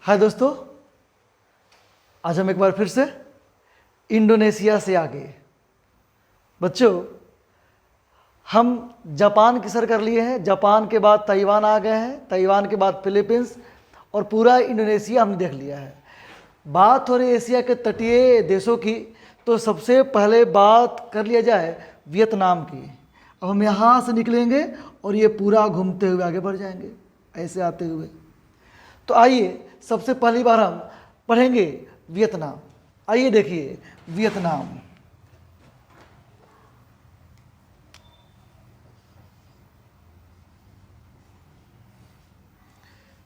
हाय दोस्तों, आज हम एक बार फिर से इंडोनेशिया से आगे। बच्चों, हम जापान की सर कर लिए हैं, जापान के बाद ताइवान आ गए हैं, ताइवान के बाद फिलीपींस और पूरा इंडोनेशिया हमने देख लिया है। बात हो रही एशिया के तटीय देशों की, तो सबसे पहले बात कर लिया जाए वियतनाम की। अब हम यहाँ से निकलेंगे और ये पूरा घूमते हुए आगे बढ़ जाएंगे, ऐसे आते हुए। तो आइए, सबसे पहली बार हम पढ़ेंगे वियतनाम। आइए देखिए वियतनाम।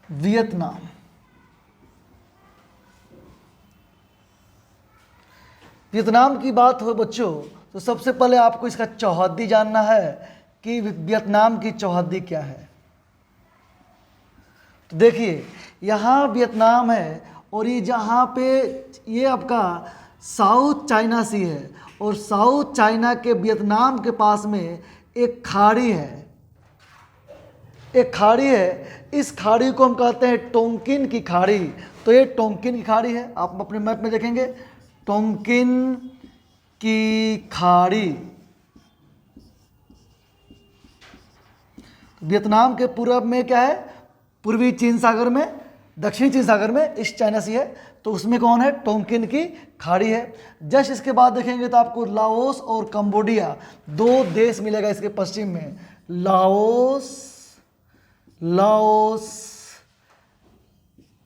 वियतनाम वियतनाम की बात हो बच्चों, तो सबसे पहले आपको इसका चौहद्दी जानना है कि वियतनाम की चौहद्दी क्या है। तो देखिए, यहाँ वियतनाम है और ये जहाँ पे ये आपका साउथ चाइना सी है और साउथ चाइना के वियतनाम के पास में एक खाड़ी है। एक खाड़ी है, इस खाड़ी को हम कहते हैं टोंकिन की खाड़ी। तो ये टोंकिन की खाड़ी है, आप अपने मैप में देखेंगे टोंकिन की खाड़ी। वियतनाम के पूर्व में क्या है? पूर्वी चीन सागर में, दक्षिणी चीन सागर में ईस्ट चाइना सी है, तो उसमें कौन है? टोंकिन की खाड़ी है। जस्ट इसके बाद देखेंगे तो आपको लाओस और कंबोडिया दो देश मिलेगा इसके पश्चिम में। Laos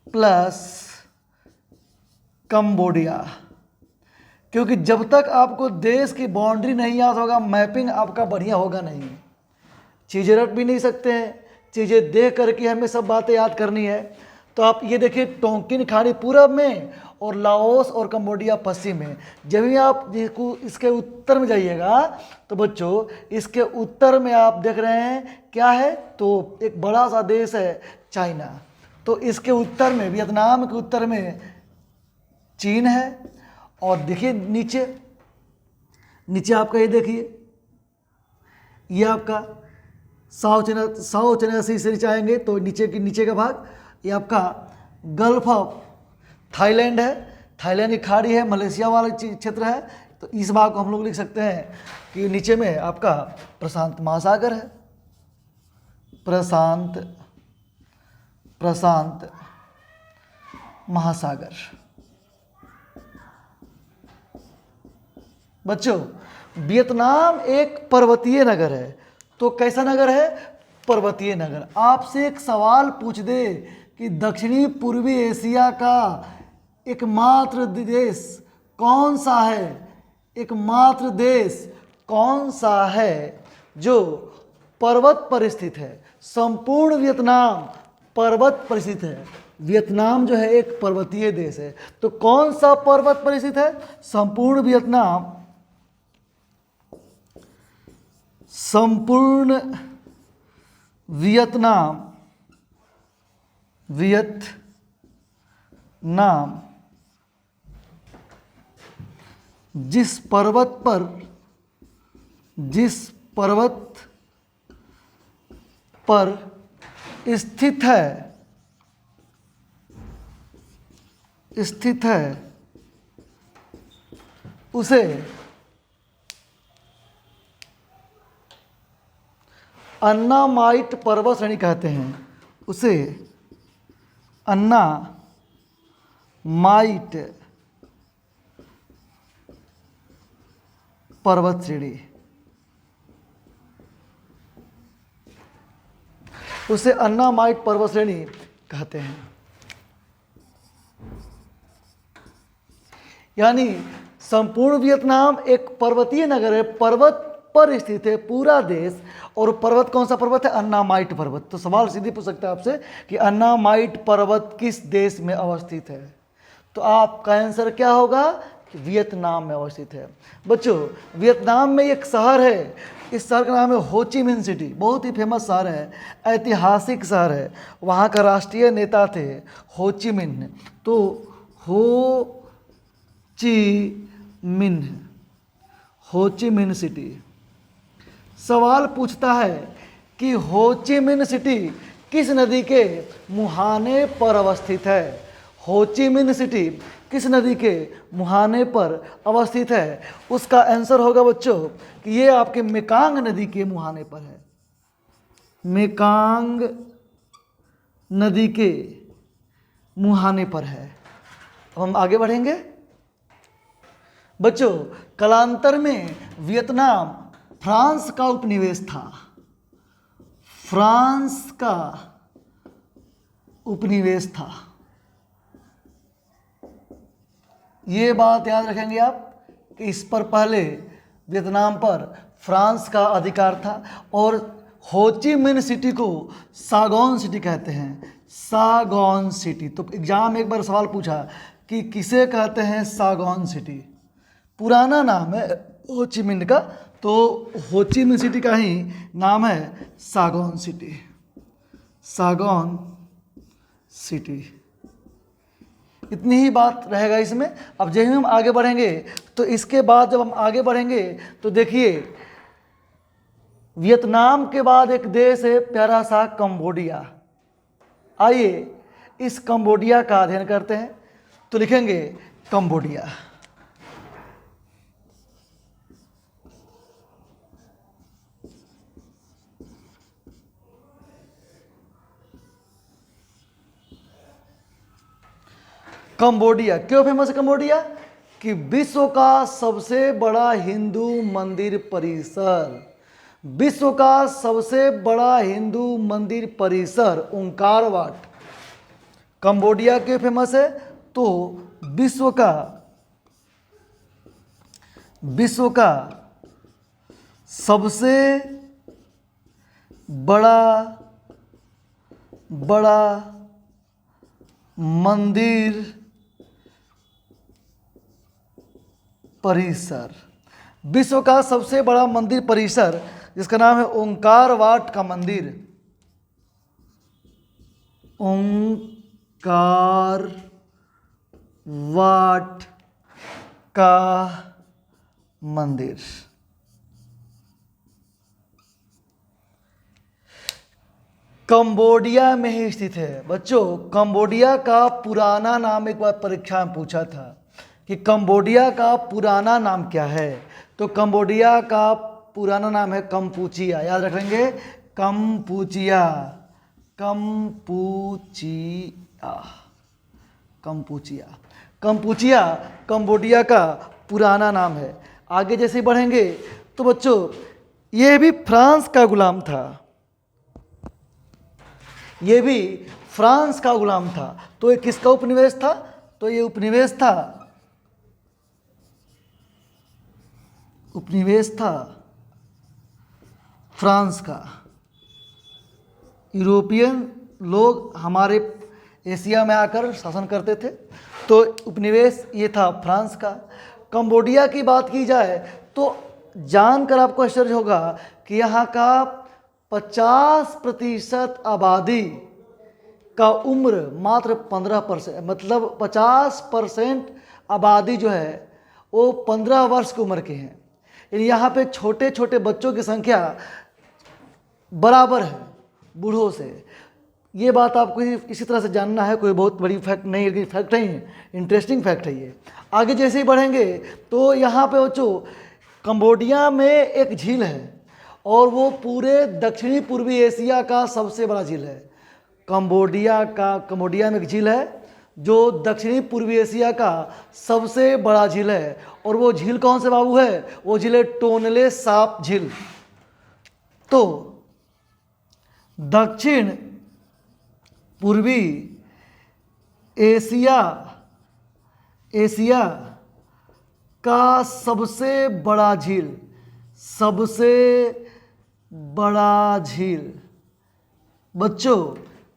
plus Cambodia. क्योंकि जब तक आपको देश की बाउंड्री नहीं याद होगा, मैपिंग आपका बढ़िया होगा नहीं। चीज़ें रट भी नहीं सकते हैं, चीज़ें देख करके हमें सब बातें याद करनी है। तो आप ये देखिए, टोंकिन खाड़ी पूरब में और लाओस और कंबोडिया पश्चिम में। जब भी आप इसके उत्तर में जाइएगा तो बच्चों, इसके उत्तर में आप देख रहे हैं क्या है? तो एक बड़ा सा देश है चाइना। तो इसके उत्तर में, वियतनाम के उत्तर में चीन है। और देखिए नीचे आपका ये देखिए, ये आपका साउथ चाइना सी से चाहेंगे तो नीचे का भाग ये आपका गल्फ ऑफ थाईलैंड है, थाईलैंड की खाड़ी है, मलेशिया वाला क्षेत्र है। तो इस भाग को हम लोग लिख सकते हैं कि नीचे में आपका प्रशांत महासागर है। प्रशांत महासागर। बच्चों, वियतनाम एक पर्वतीय नगर है। तो कैसा नगर है? पर्वतीय नगर। आपसे एक सवाल पूछ दे कि दक्षिणी पूर्वी एशिया का एकमात्र देश कौन सा है? एकमात्र देश कौन सा है जो पर्वत पर स्थित है? संपूर्ण वियतनाम पर्वत पर स्थित है। वियतनाम जो है एक पर्वतीय देश है। तो कौन सा पर्वत पर स्थित है? संपूर्ण वियतनाम जिस पर्वत पर स्थित है उसे अन्नामाइट पर्वत श्रेणी कहते हैं। उसे अन्नामाइट पर्वत श्रेणी, उसे अन्नामाइट पर्वत श्रेणी कहते हैं। यानी संपूर्ण वियतनाम एक पर्वतीय नगर है, पर्वत पर स्थित है पूरा देश। और पर्वत कौन सा पर्वत है? अन्नामाइट पर्वत। तो सवाल सीधे पूछ सकता है आपसे कि अन्नामाइट पर्वत किस देश में अवस्थित है? तो आपका आंसर क्या होगा? कि वियतनाम में अवस्थित है। बच्चों, वियतनाम में एक शहर है, इस शहर का नाम है हो ची मिन्ह सिटी। बहुत ही फेमस शहर है, ऐतिहासिक शहर है। वहाँ का राष्ट्रीय नेता थे हो ची मिन्ह। तो हो ची मिन्ह सिटी। सवाल पूछता है कि हो ची मिन्ह सिटी किस नदी के मुहाने पर अवस्थित है? होची मिन्ह सिटी किस नदी के मुहाने पर अवस्थित है? उसका आंसर होगा बच्चों कि ये आपके मेकांग नदी के मुहाने पर है। मेकांग नदी के मुहाने पर है। अब हम आगे बढ़ेंगे बच्चों। कालांतर में वियतनाम फ्रांस का उपनिवेश था। फ्रांस का उपनिवेश था। ये बात याद रखेंगे आप कि इस पर पहले वियतनाम पर फ्रांस का अधिकार था। और होची मिन्ह सिटी को सागौन सिटी कहते हैं। सागौन सिटी। तो एग्जाम एक बार सवाल पूछा कि किसे कहते हैं सागौन सिटी? पुराना नाम है होची मिन्ह का, तो होची मिन्ह सिटी का ही नाम है सागौन सिटी। सागौन सिटी। इतनी ही बात रहेगा इसमें। अब जब हम आगे बढ़ेंगे तो इसके बाद जब हम आगे बढ़ेंगे तो देखिए, वियतनाम के बाद एक देश है प्यारा सा कंबोडिया। आइए इस कंबोडिया का अध्ययन करते हैं। तो लिखेंगे कंबोडिया। कंबोडिया क्यों फेमस है कंबोडिया? कि विश्व का सबसे बड़ा हिंदू मंदिर परिसर। विश्व का सबसे बड़ा हिंदू मंदिर परिसर ओंकार वाट कंबोडिया क्यों फेमस है? तो विश्व का सबसे बड़ा मंदिर परिसर। विश्व का सबसे बड़ा मंदिर परिसर जिसका नाम है ओंकार वाट का मंदिर। ओंकार वाट का मंदिर। कंबोडिया में ही स्थित है। बच्चों कंबोडिया का पुराना नाम एक बार परीक्षा में पूछा था कि कंबोडिया का पुराना नाम क्या है? तो कंबोडिया का पुराना नाम है कंपूचिया। याद रखेंगे Kampuchea. Kampuchea. Kampuchea. Kampuchea Cambodia का पुराना नाम है। आगे जैसे बढ़ेंगे तो बच्चों ये भी फ्रांस का गुलाम था। ये भी फ्रांस का गुलाम था। तो ये किसका उपनिवेश था? तो ये उपनिवेश था फ्रांस का। यूरोपियन लोग हमारे एशिया में आकर शासन करते थे, तो उपनिवेश ये था फ्रांस का। कंबोडिया की बात की जाए तो जानकर आपको आश्चर्य होगा कि यहाँ का 50% आबादी का उम्र मात्र 15%, मतलब 50% आबादी जो है वो 15 वर्ष की उम्र के हैं। यानी यहाँ पे छोटे छोटे बच्चों की संख्या बराबर है बूढ़ों से। ये बात आपको इसी तरह से जानना है, कोई बहुत बड़ी फैक्ट नहीं है, फैक्ट नहीं है, इंटरेस्टिंग फैक्ट है ये। आगे जैसे ही बढ़ेंगे तो यहाँ पे बच्चों कंबोडिया में एक झील है और वो पूरे दक्षिणी पूर्वी एशिया का सबसे बड़ा झील है। कंबोडिया में एक झील है जो दक्षिणी पूर्वी एशिया का सबसे बड़ा झील है। और वो झील कौन से बाबू है? वो झील है टोनले साप झील। तो दक्षिण पूर्वी एशिया का सबसे बड़ा झील बच्चों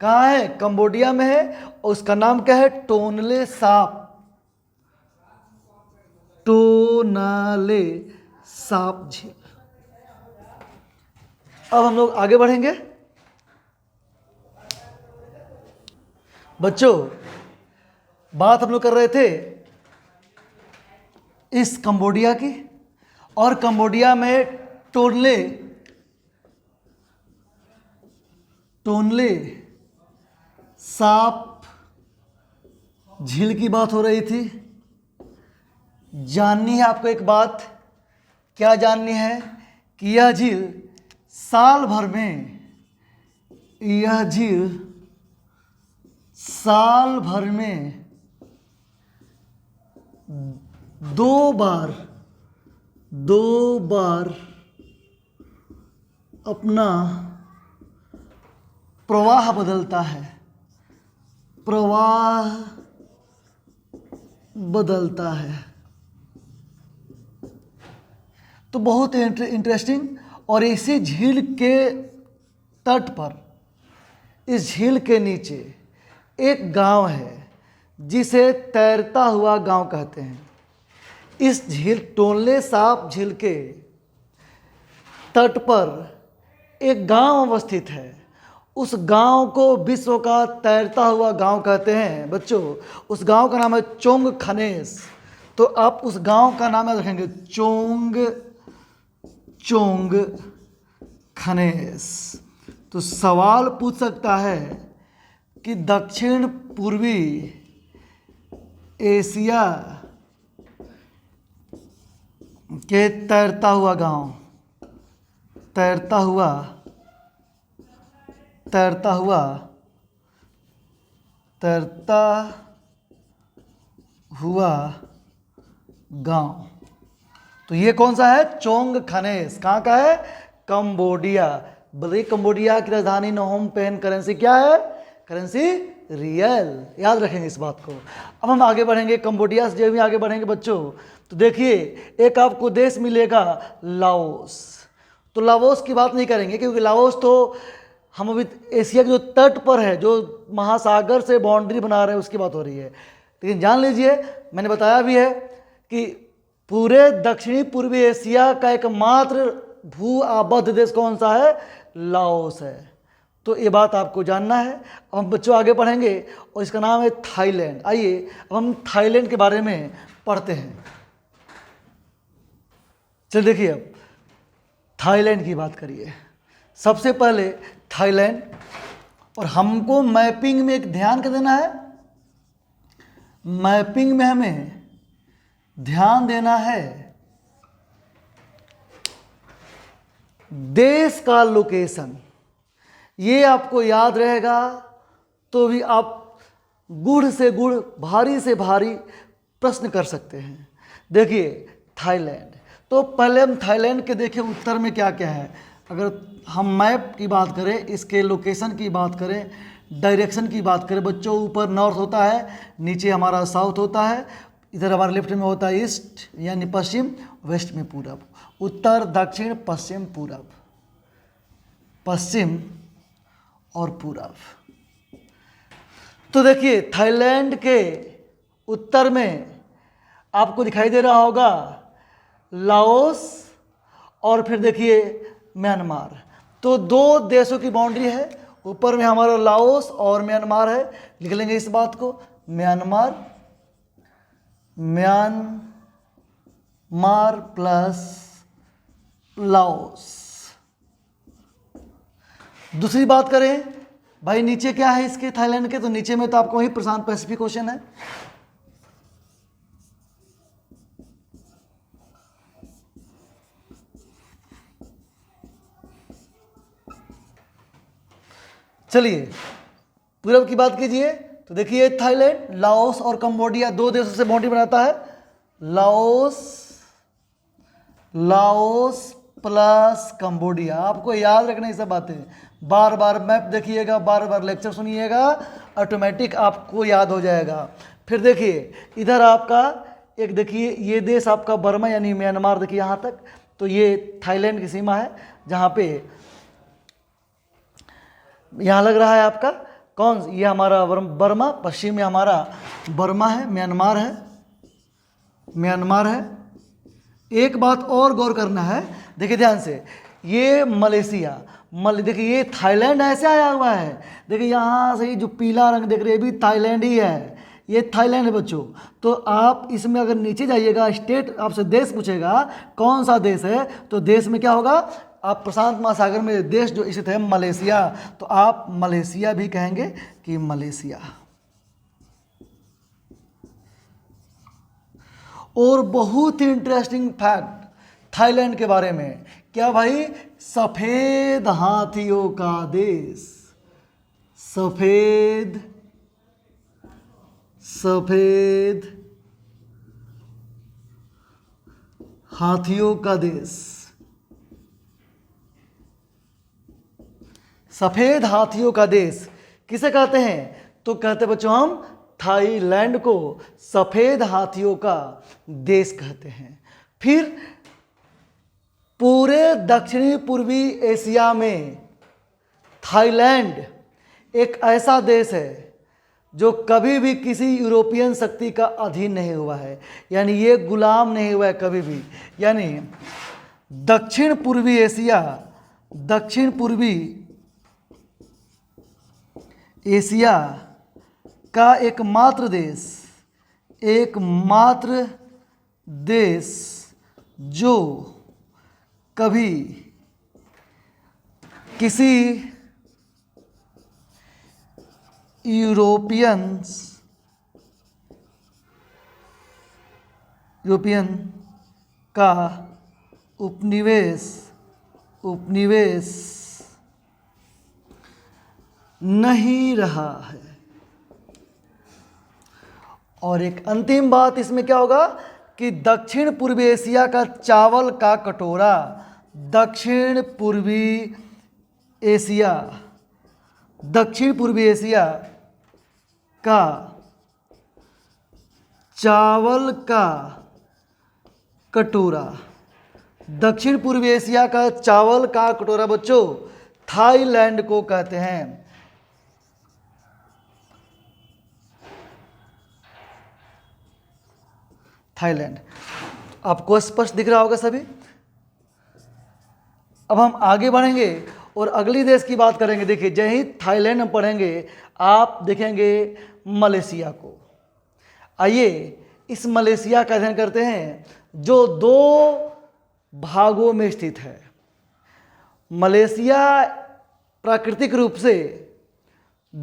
कहाँ है? कंबोडिया में है और उसका नाम क्या है? Tonle shop. टोनले साप झील। अब हम लोग आगे बढ़ेंगे बच्चों। बात हम लोग कर रहे थे इस कंबोडिया की, और कंबोडिया में टोनले साप झील की बात हो रही थी। जाननी है आपको एक बात, क्या जाननी है कि यह झील साल भर में, यह झील साल भर में दो बार अपना प्रवाह बदलता है, प्रवाह बदलता है। तो बहुत इंटरेस्टिंग। और इसी झील के तट पर, इस झील के नीचे एक गांव है जिसे तैरता हुआ गांव कहते हैं। इस झील, टोनले साप झील के तट पर एक गांव अवस्थित है। उस गांव को विश्व का तैरता हुआ गांव कहते हैं। बच्चों, उस गांव का नाम है चोंग खनेस। तो आप उस गांव का नाम याद रखेंगे, चोंग खनेस। तो सवाल पूछ सकता है कि दक्षिण पूर्वी एशिया के तैरता हुआ गांव, तैरता हुआ गांव। तो ये कौन सा है? चोंग खनेस। कहाँ का है? कंबोडिया। बताइए, कंबोडिया की राजधानी नोम पेन। करेंसी क्या है? Currency real. याद रखेंगे इस बात को। अब हम आगे बढ़ेंगे, कंबोडिया से जब भी आगे बढ़ेंगे बच्चों, तो देखिए एक आपको देश मिलेगा लाओस। तो लाओस की बात नहीं करेंगे क्योंकि लाओस तो हम अभी एशिया के जो तट पर है, जो महासागर से बाउंड्री बना रहे हैं, उसकी बात हो रही है। लेकिन जान लीजिए, मैंने बताया भी है कि पूरे दक्षिणी पूर्वी एशिया का एकमात्र भू आबद्ध देश कौन सा है? लाओस है। तो ये बात आपको जानना है। अब हम बच्चों आगे पढ़ेंगे और इसका नाम है थाईलैंड। आइए अब हम थाईलैंड के बारे में पढ़ते हैं। चलिए देखिए, अब थाईलैंड की बात करिए। सबसे पहले थाईलैंड, और हमको मैपिंग में एक ध्यान क्या देना है? मैपिंग में हमें ध्यान देना है देश का लोकेशन। ये आपको याद रहेगा तो भी आप गूढ़ से गूढ़, भारी से भारी प्रश्न कर सकते हैं। देखिए थाईलैंड, तो पहले हम थाईलैंड के देखें उत्तर में क्या क्या है। अगर हम मैप की बात करें, इसके लोकेशन की बात करें, डायरेक्शन की बात करें बच्चों, ऊपर नॉर्थ होता है, नीचे हमारा साउथ होता है, इधर हमारे लेफ्ट में होता है ईस्ट यानी पश्चिम, वेस्ट में पूरब, उत्तर दक्षिण पश्चिम पूरब, पश्चिम और पूरब। तो देखिए थाईलैंड के उत्तर में आपको दिखाई दे रहा होगा लाओस, और फिर देखिए म्यांमार। तो दो देशों की बाउंड्री है, ऊपर में हमारा लाओस और म्यांमार है। लिख लेंगे इस बात को, म्यांमार, म्यांमार प्लस लाओस। दूसरी बात करें भाई, नीचे क्या है इसके थाईलैंड के? तो नीचे में तो आपको वही प्रशांत पैसिफिक ओशन है। चलिए पूरब की बात कीजिए, तो देखिए थाईलैंड, लाओस और कंबोडिया दो देशों से बाउंड्री बनाता है। Laos plus Cambodia. आपको याद रखना ये सब बातें, बार बार मैप देखिएगा, बार बार लेक्चर सुनिएगा, ऑटोमेटिक आपको याद हो जाएगा। फिर देखिए इधर आपका एक, देखिए ये देश आपका बर्मा यानी म्यांमार, देखिए यहाँ तक, तो ये थाईलैंड की सीमा है, जहाँ पे यहाँ लग रहा है आपका कौन, ये हमारा बर्मा, पश्चिम में हमारा बर्मा है, म्यांमार है। एक बात और गौर करना है, देखिए ध्यान से, ये मलेशिया, देखिए ये थाईलैंड ऐसे आया हुआ है। देखिए यहाँ से जो पीला रंग देख रहे हैं, ये भी थाईलैंड ही है, ये थाईलैंड है बच्चों। तो आप इसमें अगर नीचे जाइएगा, स्टेट आपसे देश पूछेगा कौन सा देश है, तो देश में क्या होगा? आप प्रशांत महासागर में देश जो स्थित है मलेशिया, तो आप मलेशिया भी कहेंगे कि मलेशिया। और बहुत ही इंटरेस्टिंग फैक्ट थाईलैंड के बारे में, क्या भाई? सफ़ेद हाथियों का देश। सफ़ेद हाथियों का देश। सफ़ेद हाथियों का देश किसे कहते हैं? तो कहते बच्चों हम थाईलैंड को सफ़ेद हाथियों का देश कहते हैं। फिर पूरे दक्षिणी पूर्वी एशिया में थाईलैंड एक ऐसा देश है जो कभी भी किसी यूरोपियन शक्ति का अधीन नहीं हुआ है, यानी ये गुलाम नहीं हुआ है कभी भी। यानी दक्षिण पूर्वी एशिया का एकमात्र देश जो कभी किसी यूरोपियन का उपनिवेश नहीं रहा है। और एक अंतिम बात इसमें क्या होगा कि दक्षिण पूर्वी एशिया का चावल का कटोरा, दक्षिण पूर्वी एशिया का चावल का कटोरा, दक्षिण पूर्वी एशिया का चावल का कटोरा बच्चों थाईलैंड को कहते हैं। थाईलैंड आपको स्पष्ट दिख रहा होगा सभी। अब हम आगे बढ़ेंगे और अगली देश की बात करेंगे। देखिए, जय ही थाईलैंड में पढ़ेंगे आप देखेंगे मलेशिया को। आइए इस मलेशिया का अध्ययन करते हैं जो 2 भागों में स्थित है। मलेशिया प्राकृतिक रूप से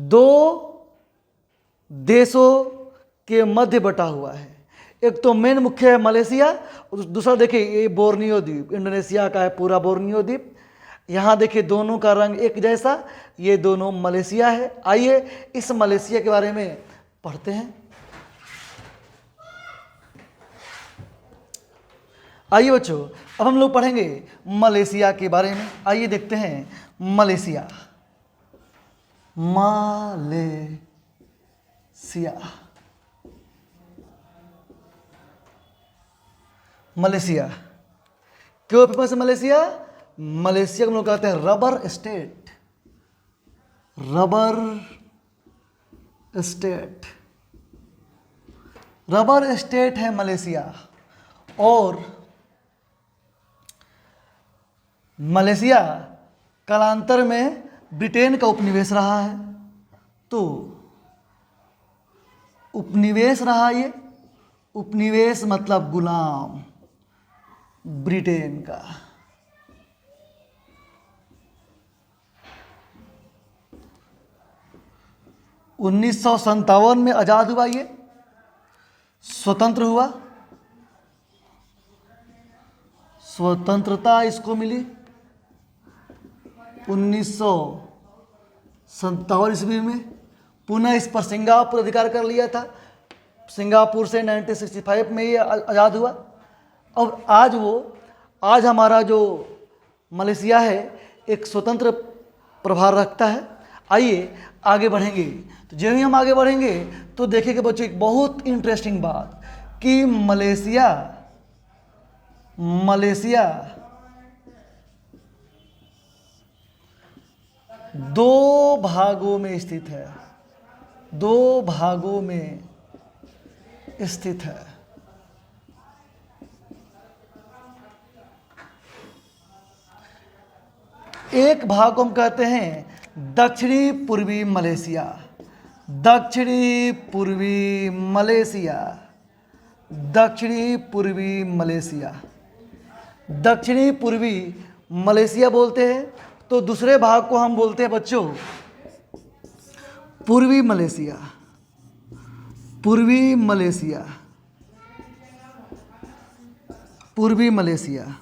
2 देशों के मध्य बटा हुआ है। एक तो मेन मुख्य है मलेशिया, और दूसरा देखिए ये बोर्नियो द्वीप, इंडोनेशिया का है पूरा बोर्नियो द्वीप। यहाँ देखिए दोनों का रंग एक जैसा, ये दोनों मलेशिया है। आइए इस मलेशिया के बारे में पढ़ते हैं। आइए बच्चों, अब हम लोग पढ़ेंगे मलेशिया के बारे में। आइए देखते हैं मलेशिया। मलेशिया क्यों फेमस है मलेशिया? मलेशिया को हम लोग कहते हैं रबर स्टेट है मलेशिया। और मलेशिया कालांतर में ब्रिटेन का उपनिवेश रहा है। तो उपनिवेश रहा, ये उपनिवेश मतलब गुलाम ब्रिटेन का। उन्नीस सौ सत्तावन में आज़ाद हुआ, ये स्वतंत्र हुआ, स्वतंत्रता इसको मिली 1957 ईस्वी में। पुनः इस पर सिंगापुर अधिकार कर लिया था। सिंगापुर से 1965 में ये आज़ाद हुआ। और आज हमारा जो मलेशिया है एक स्वतंत्र प्रभार रखता है। आइए आगे बढ़ेंगे। तो जब ही हम आगे बढ़ेंगे तो देखेंगे बच्चों एक बहुत इंटरेस्टिंग बात कि मलेशिया 2 भागों में स्थित है। 2 भागों में स्थित है। एक भाग को हम कहते हैं दक्षिणी पूर्वी मलेशिया। दक्षिणी पूर्वी मलेशिया बोलते हैं। तो दूसरे भाग को हम बोलते हैं बच्चों पूर्वी मलेशिया। पूर्वी मलेशिया।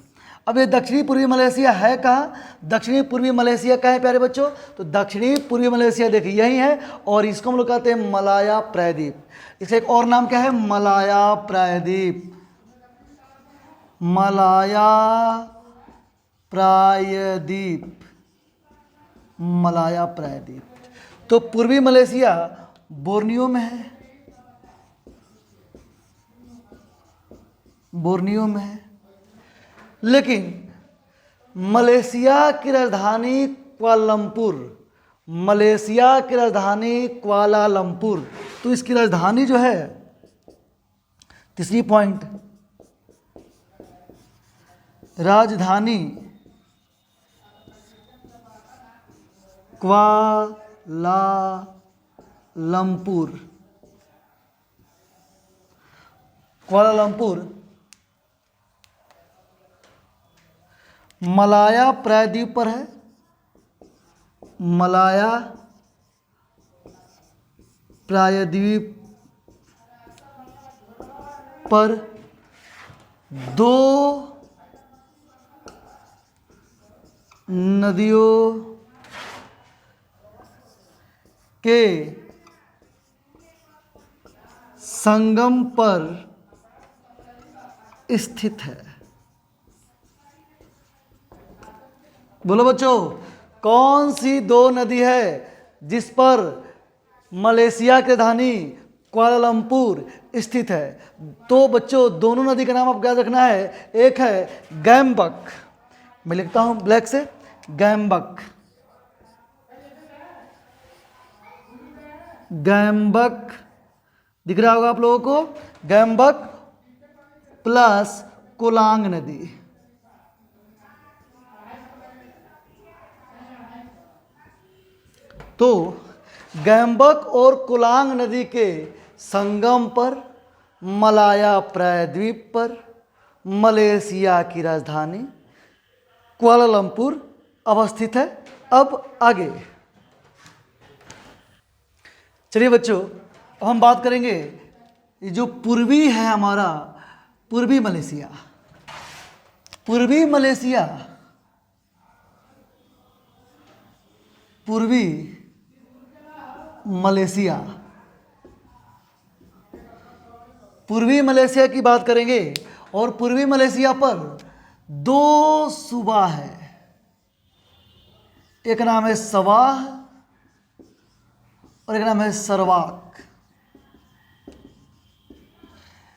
अब ये दक्षिणी पूर्वी मलेशिया है कहाँ? दक्षिणी पूर्वी मलेशिया कहाँ है प्यारे बच्चों? तो दक्षिणी पूर्वी मलेशिया देखिए यही है, और इसको हम लोग कहते हैं मलाया प्रायद्वीप। इसका एक और नाम क्या है? मलाया प्रायद्वीप। मलाया प्रायद्वीप, मलाया प्रायद्वीप। तो पूर्वी मलेशिया बोर्नियो में है, बोर्नियो में है। लेकिन मलेशिया की राजधानी कुआलालंपुर, मलेशिया की राजधानी कुआलालंपुर, तो इसकी राजधानी जो है, तीसरी पॉइंट, राजधानी कुआलालंपुर, कुआलालंपुर मलाया प्रायद्वीप पर है। मलाया प्रायद्वीप पर दो नदियों के संगम पर स्थित है। बोलो बच्चों, कौन सी दो नदी है जिस पर मलेशिया की राजधानी कुआलालंपुर स्थित है? तो बच्चों दोनों नदी का नाम आपको याद रखना है। एक है गैमबक, मैं लिखता हूं ब्लैक से, गैमबक, गैमबक दिख रहा होगा आप लोगों को, गैमबक प्लस कोलांग नदी। तो गैमबक और कोलांग नदी के संगम पर मलाया प्रायद्वीप पर मलेशिया की राजधानी कुआलालंपुर अवस्थित है। अब आगे चलिए बच्चों, अब हम बात करेंगे ये जो पूर्वी है हमारा, पूर्वी मलेशिया। पूर्वी मलेशिया, पूर्वी मलेशिया, पूर्वी मलेशिया की बात करेंगे। और पूर्वी मलेशिया पर दो सूबा है, एक नाम है सवाह और एक नाम है सरवाक।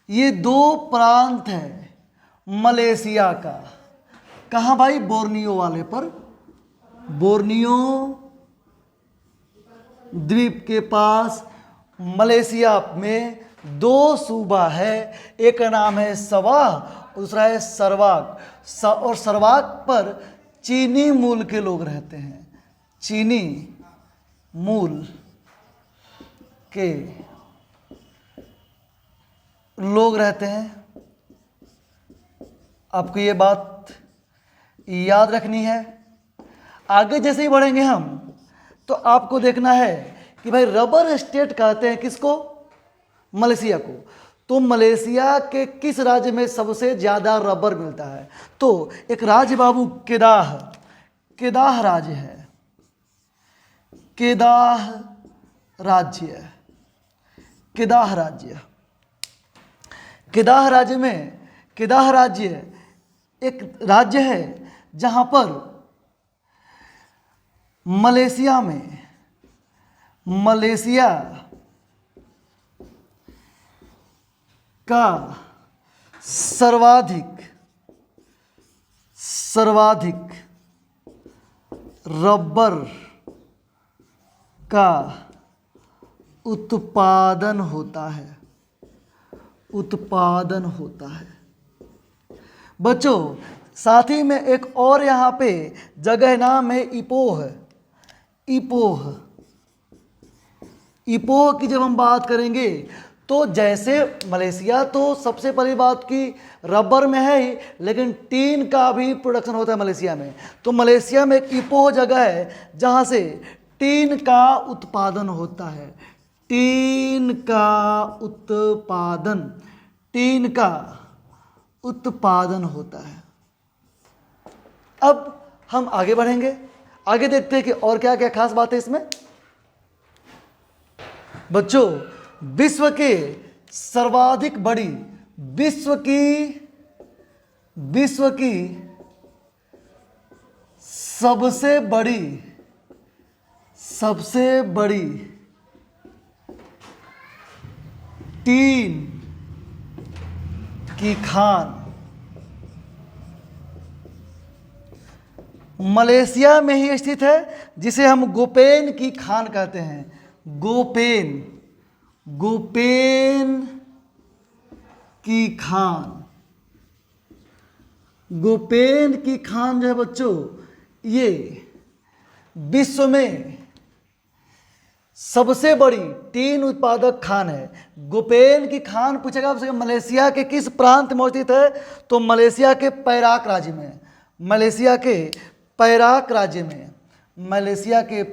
ये दो प्रांत है मलेशिया का। कहाँ भाई? बोर्नियो वाले पर, बोर्नियो द्वीप के पास मलेशिया में दो सूबा है, एक का नाम है सवाह, दूसरा है सरवाक। और सरवाक पर चीनी मूल के लोग रहते हैं, चीनी मूल के लोग रहते हैं। आपको ये बात याद रखनी है। आगे जैसे ही बढ़ेंगे हम तो आपको देखना है कि भाई रबर स्टेट कहते हैं किसको? मलेशिया को। तो मलेशिया के किस राज्य में सबसे ज़्यादा रबर मिलता है? तो एक राज्य बाबू केदाह, केदाह राज्य है, केदाह राज्य, केदाह राज्य। केदाह राज्य में, केदाह राज्य एक राज्य है जहाँ पर मलेशिया में, मलेशिया का सर्वाधिक रबर का उत्पादन होता है, उत्पादन होता है। बच्चों साथ ही में एक और यहाँ पे जगह नाम है इपोह। इपोह, इपोह की जब हम बात करेंगे तो जैसे मलेशिया तो सबसे पहली बात की रबर में है ही, लेकिन टीन का भी प्रोडक्शन होता है मलेशिया में। तो मलेशिया में एक इपोह जगह है जहाँ से टीन का उत्पादन होता है, टीन का उत्पादन, टीन का उत्पादन होता है। अब हम आगे बढ़ेंगे, आगे देखते हैं कि और क्या क्या खास बात है इसमें। बच्चों, विश्व के सर्वाधिक बड़ी, विश्व की सबसे बड़ी टीन की खान मलेशिया में ही स्थित है, जिसे हम गोपेन की खान कहते हैं। गोपेन की खान, गोपेन की खान जो है बच्चों, ये विश्व में सबसे बड़ी टीन उत्पादक खान है। गोपेन की खान पूछेगा आपसे मलेशिया के किस प्रांत में स्थित है, तो मलेशिया के पैराक राज्य में है। मलेशिया के पैराक राज्य में, मलेशिया के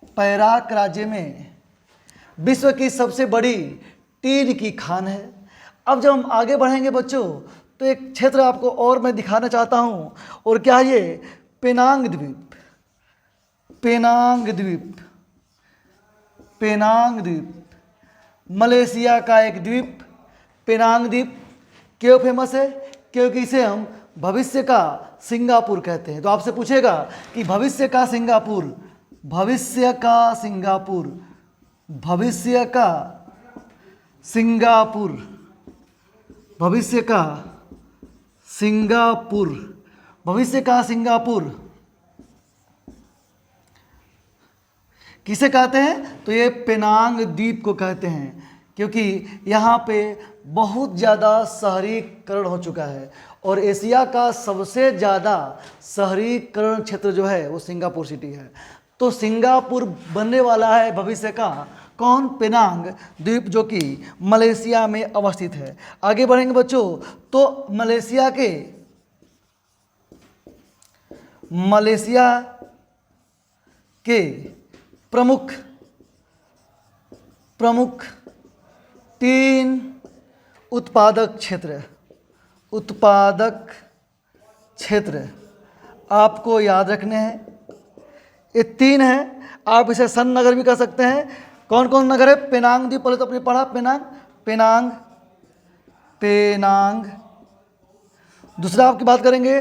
पैराक राज्य में विश्व की सबसे बड़ी टीन की खान है। अब जब हम आगे बढ़ेंगे बच्चों, तो एक क्षेत्र आपको और मैं दिखाना चाहता हूँ, और क्या है ये, पेनांग द्वीप। पेनांग द्वीप मलेशिया का एक द्वीप। पेनांग द्वीप क्यों फेमस है, क्योंकि इसे हम भविष्य का सिंगापुर कहते हैं। तो आपसे पूछेगा कि भविष्य का सिंगापुर किसे कहते हैं, तो ये पेनांग द्वीप को कहते हैं, क्योंकि यहाँ पे बहुत ज़्यादा शहरीकरण हो चुका है, और एशिया का सबसे ज़्यादा शहरीकरण क्षेत्र जो है वो सिंगापुर सिटी है। तो सिंगापुर बनने वाला है भविष्य का कौन, पेनांग द्वीप, जो कि मलेशिया में अवस्थित है। आगे बढ़ेंगे बच्चों, तो मलेशिया के प्रमुख टीन उत्पादक क्षेत्र आपको याद रखने हैं। ये 3 हैं, आप इसे सन नगर भी कह सकते हैं। कौन कौन नगर है, पेनांग द्वीप, पहले तो अपने पढ़ा, पेनांग। दूसरा आपकी बात करेंगे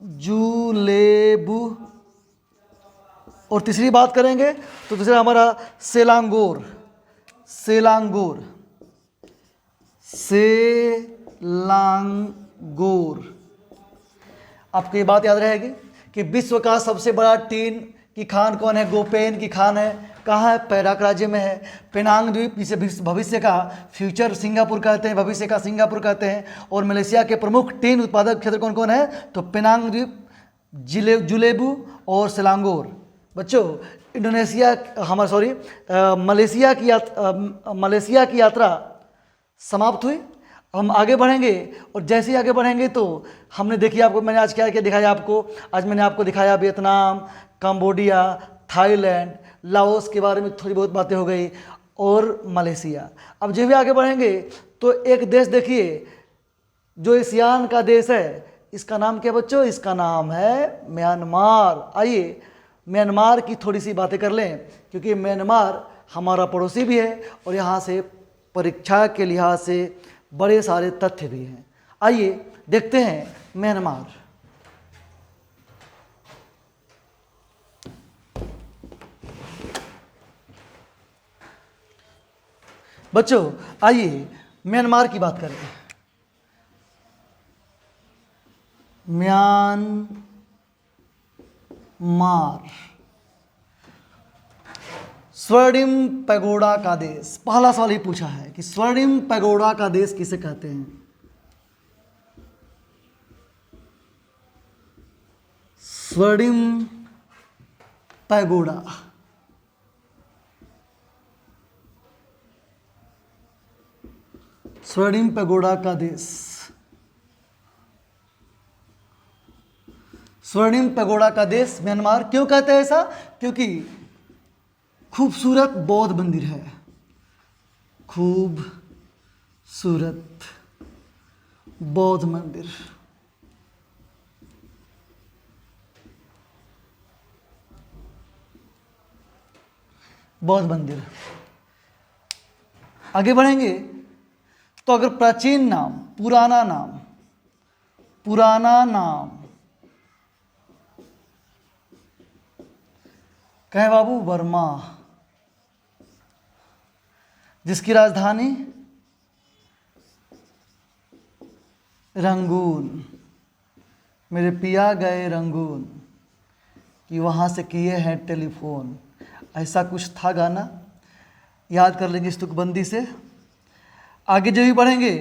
जुलेबू, और तीसरी बात करेंगे तो दूसरा हमारा सेलांगोर। आपको ये बात याद रहेगी कि विश्व का सबसे बड़ा टीन की खान कौन है, गोपेन की खान है। कहाँ है, पैराक राज्य में है। पेनांग द्वीप, जिसे भविष्य का फ्यूचर सिंगापुर कहते हैं, भविष्य का सिंगापुर कहते हैं। और मलेशिया के प्रमुख टीन उत्पादक क्षेत्र कौन कौन है, तो पेनांग द्वीप, जुलेबू और सेलांगोर। बच्चों, मलेशिया की यात्रा समाप्त हुई। हम आगे बढ़ेंगे, और जैसे ही आगे बढ़ेंगे तो हमने देखिए, आपको मैंने आज क्या क्या दिखाया आपको। आज मैंने आपको दिखाया वियतनाम, कंबोडिया, थाईलैंड, लाओस के बारे में थोड़ी बहुत बातें हो गई, और मलेशिया। अब जब भी आगे बढ़ेंगे तो एक देश देखिए जो एशियान का देश है, इसका नाम क्या बच्चों, इसका नाम है म्यांमार। आइए म्यांमार की थोड़ी सी बातें कर लें, क्योंकि म्यांमार हमारा पड़ोसी भी है, और यहाँ से परीक्षा के लिहाज से बड़े सारे तथ्य भी हैं। आइए देखते हैं म्यांमार। बच्चों, आइए म्यांमार की बात करें। म्यांमार स्वर्णिम पैगोडा का देश। पहला सवाल ही पूछा है कि स्वर्णिम पैगोडा का देश किसे कहते हैं। स्वर्णिम पैगोडा, स्वर्णिम पैगोडा का देश, स्वर्णिम पैगोडा का देश म्यांमार। क्यों कहते हैं ऐसा, क्योंकि खूबसूरत बौद्ध मंदिर है। खूबसूरत बौद्ध मंदिर। बौद्ध मंदिर। आगे बढ़ेंगे तो अगर प्राचीन नाम, पुराना नाम, कहें बाबू वर्मा, जिसकी राजधानी रंगून। मेरे पिया गए रंगून कि वहाँ से किए हैं टेलीफोन, ऐसा कुछ था गाना, याद कर लेंगे इस तुकबंदी से। आगे जो भी बढ़ेंगे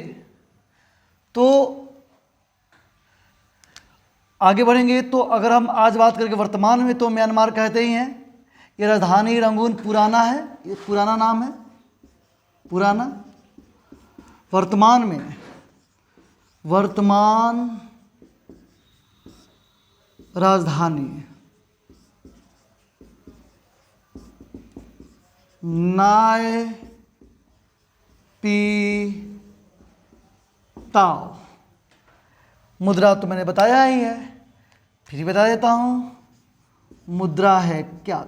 तो अगर हम आज बात करके वर्तमान में, तो म्यांमार कहते ही हैं। ये राजधानी रंगून पुराना है, ये पुराना नाम है, पुराना। वर्तमान राजधानी नाय पी ताओ। मुद्रा तो मैंने बताया ही है, फिर बता देता हूं। मुद्रा है क्या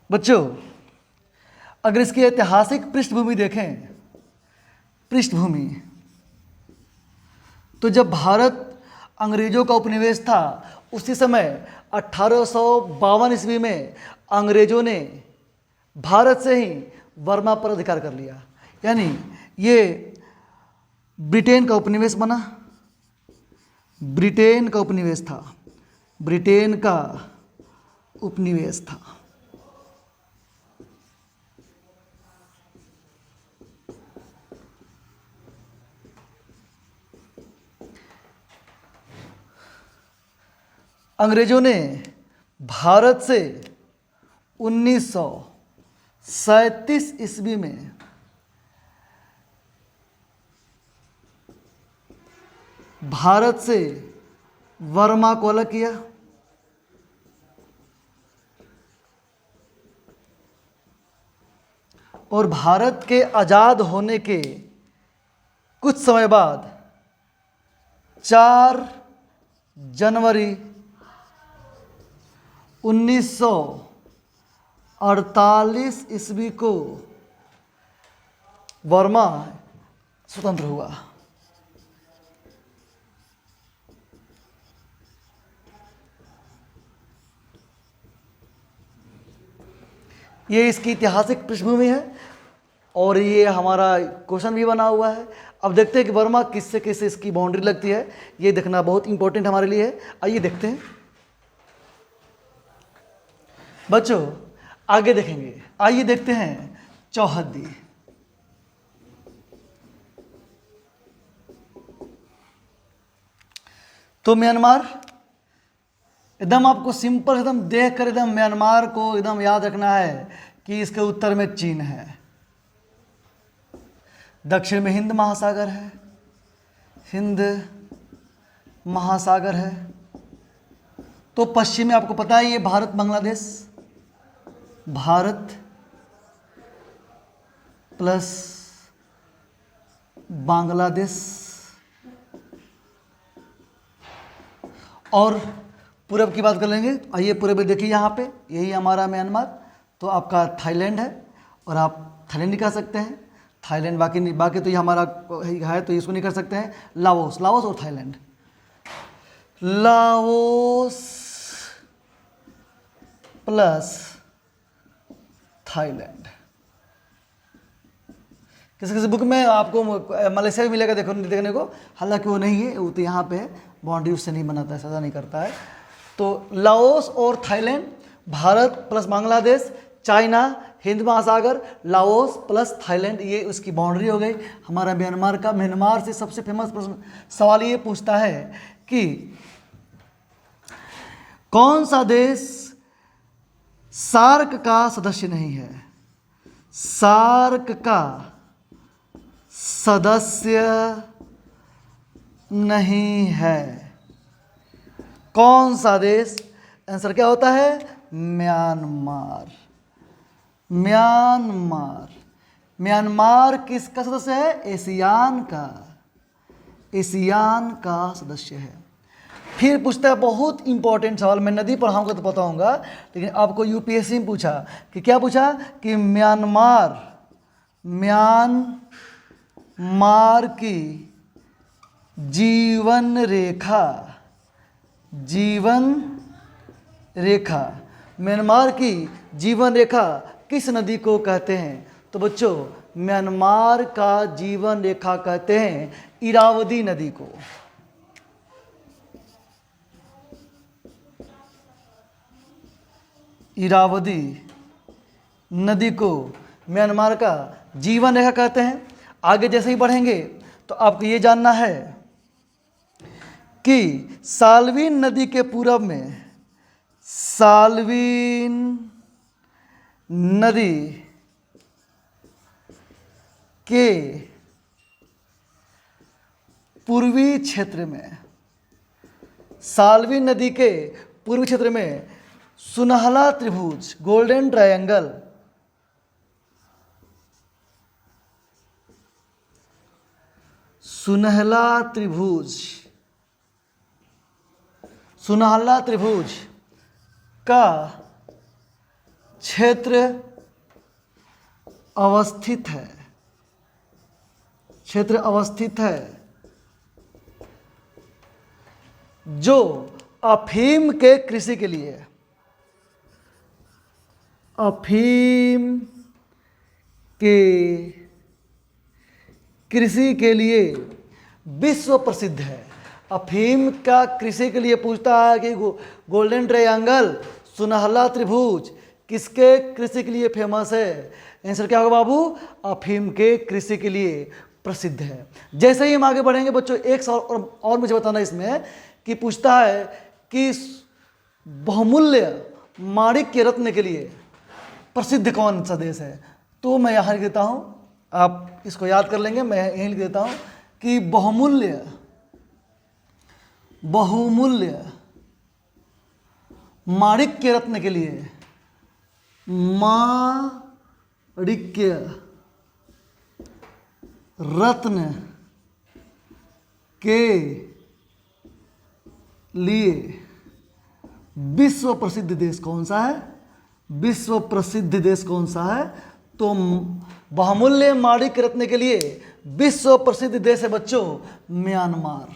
बच्चों? अगर इसकी ऐतिहासिक पृष्ठभूमि देखें, तो जब भारत अंग्रेजों का उपनिवेश था, उसी समय 1852 ईस्वी में अंग्रेजों ने भारत से ही बर्मा पर अधिकार कर लिया। यानी ये ब्रिटेन का उपनिवेश बना, ब्रिटेन का उपनिवेश था। अंग्रेजों ने भारत से 1937 ईस्वी में भारत से बर्मा को अलग किया। और भारत के आज़ाद होने के कुछ समय बाद 4 जनवरी 1948 ईस्वी को बर्मा स्वतंत्र हुआ। ये इसकी ऐतिहासिक पृष्ठभूमि है और ये हमारा क्वेश्चन भी बना हुआ है। अब देखते हैं कि बर्मा किससे किससे इसकी बाउंड्री लगती है। ये देखना बहुत इंपॉर्टेंट हमारे लिए है। आइए देखते हैं बच्चों, आगे देखेंगे। आइए देखते हैं चौहद्दी। तो म्यांमार, एकदम आपको सिंपल एकदम देख कर एकदम म्यांमार को एकदम याद रखना है कि इसके उत्तर में चीन है, दक्षिण में हिंद महासागर है, तो पश्चिम में आपको पता है ये भारत प्लस बांग्लादेश, और पूरब की बात कर लेंगे। आइए पूरब में देखिए, यहाँ पे यही हमारा म्यांमार, तो आपका थाईलैंड है और आप थाईलैंड नहीं कह सकते हैं, थाईलैंड बाकी तो ये हमारा है, तो इसको नहीं कर सकते हैं। लाओस और थाईलैंड, लाओस प्लस थाईलैंड। किसी बुक में आपको मलेशिया भी मिलेगा देखने को, हालांकि वो नहीं है, वो तो यहाँ पे है, बाउंड्री उससे नहीं बनाता है, सजा नहीं करता है। तो लाओस और Thailand, Bharat plus Bangladesh, China, Hind महासागर, लाओस प्लस थाईलैंड, ये उसकी बाउंड्री हो गई हमारा म्यांमार का। म्यांमार से सबसे फेमस प्रश्न सवाल ये पूछता है कि कौन सा देश सार्क का सदस्य नहीं है? सार्क का सदस्य नहीं है, कौन सा देश आंसर क्या होता है? म्यांमार। म्यांमार। म्यांमार किसका सदस्य है? एशियान का। एशियान का सदस्य है। फिर पूछता है बहुत इंपॉर्टेंट सवाल, मैं नदी पढ़ाऊंगा तो बताऊंगा, लेकिन आपको यूपीएससी में पूछा कि क्या पूछा कि म्यांमार, म्यांमार की जीवन रेखा, जीवन रेखा, म्यांमार की जीवन रेखा किस नदी को कहते हैं? तो बच्चों म्यांमार का जीवन रेखा कहते हैं इरावदी नदी को। इरावदी नदी को म्यांमार का जीवन रेखा कहते हैं। आगे जैसे ही बढ़ेंगे तो आपको ये जानना है कि साल्वीन नदी के पूरब में, साल्वीन नदी के पूर्वी क्षेत्र में, साल्वीन नदी के पूर्वी क्षेत्र में सुनहला त्रिभुज, गोल्डन ट्रायंगल, सुनहला त्रिभुज, सुनहला त्रिभुज का क्षेत्र अवस्थित है, क्षेत्र अवस्थित है, जो अफीम के कृषि के लिए, अफीम के कृषि के लिए विश्व प्रसिद्ध है। अफीम का कृषि के लिए पूछता है कि गोल्डन ट्रायंगल, सुनहला त्रिभुज किसके कृषि के लिए फेमस है? आंसर क्या होगा बाबू? अफीम के कृषि के लिए प्रसिद्ध है। जैसे ही हम आगे बढ़ेंगे बच्चों, एक सवाल और मुझे बताना इसमें कि पूछता है कि बहुमूल्य माणिक्य रत्न के लिए प्रसिद्ध कौन सा देश है? तो मैं यहाँ लिख देता हूँ, आप इसको याद कर लेंगे, मैं यहीं लिख देता हूँ कि बहुमूल्य, बहुमूल्य माणिक्य रत्न के लिए, माणिक्य रत्न के लिए विश्व प्रसिद्ध देश कौन सा है? विश्व प्रसिद्ध देश कौन सा है? तो बहुमूल्य माणिक्य रत्न के लिए विश्व प्रसिद्ध देश है बच्चों म्यांमार।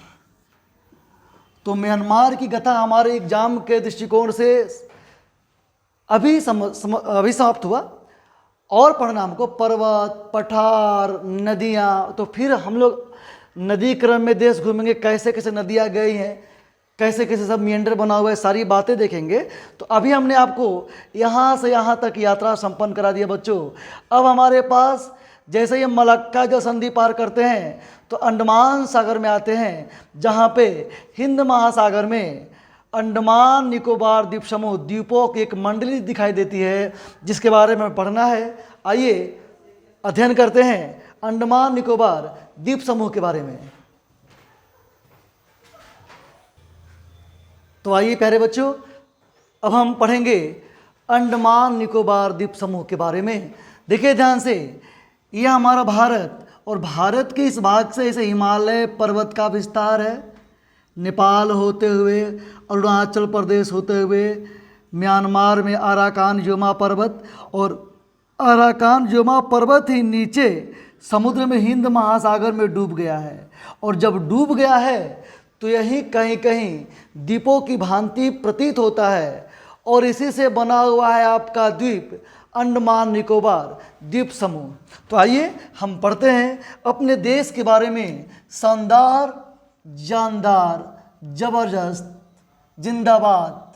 तो म्यांमार की कथा हमारे एग्जाम के दृष्टिकोण से अभी समाप्त हुआ, और पढ़ना हमको पर्वत, पठार, नदियाँ। तो फिर हम लोग नदी क्रम में देश घूमेंगे, कैसे कैसे नदियाँ गई हैं, कैसे कैसे सब मिएंडर बना हुआ है, सारी बातें देखेंगे। तो अभी हमने आपको यहाँ से यहाँ तक यात्रा संपन्न करा दिया बच्चों। अब हमारे पास जैसे ही हम मलक्का जल संधि पार करते हैं तो अंडमान सागर में आते हैं, जहाँ पे हिंद महासागर में अंडमान निकोबार द्वीप समूह द्वीपों की एक मंडली दिखाई देती है, जिसके बारे में पढ़ना है। आइए अध्ययन करते हैं अंडमान निकोबार द्वीप समूह के बारे में। तो आइए प्यारे बच्चों, अब हम पढ़ेंगे अंडमान निकोबार द्वीप समूह के बारे में। देखिए ध्यान से, यह हमारा भारत, और भारत के इस भाग से ऐसे हिमालय पर्वत का विस्तार है, नेपाल होते हुए, अरुणाचल प्रदेश होते हुए, म्यांमार में अराकान योमा पर्वत, और अराकान योमा पर्वत ही नीचे समुद्र में हिंद महासागर में डूब गया है। और जब डूब गया है तो यही कहीं कहीं द्वीपों की भांति प्रतीत होता है, और इसी से बना हुआ है आपका द्वीप अंडमान निकोबार द्वीप समूह। तो आइए हम पढ़ते हैं अपने देश के बारे में। शानदार, जानदार, जबरदस्त, जिंदाबाद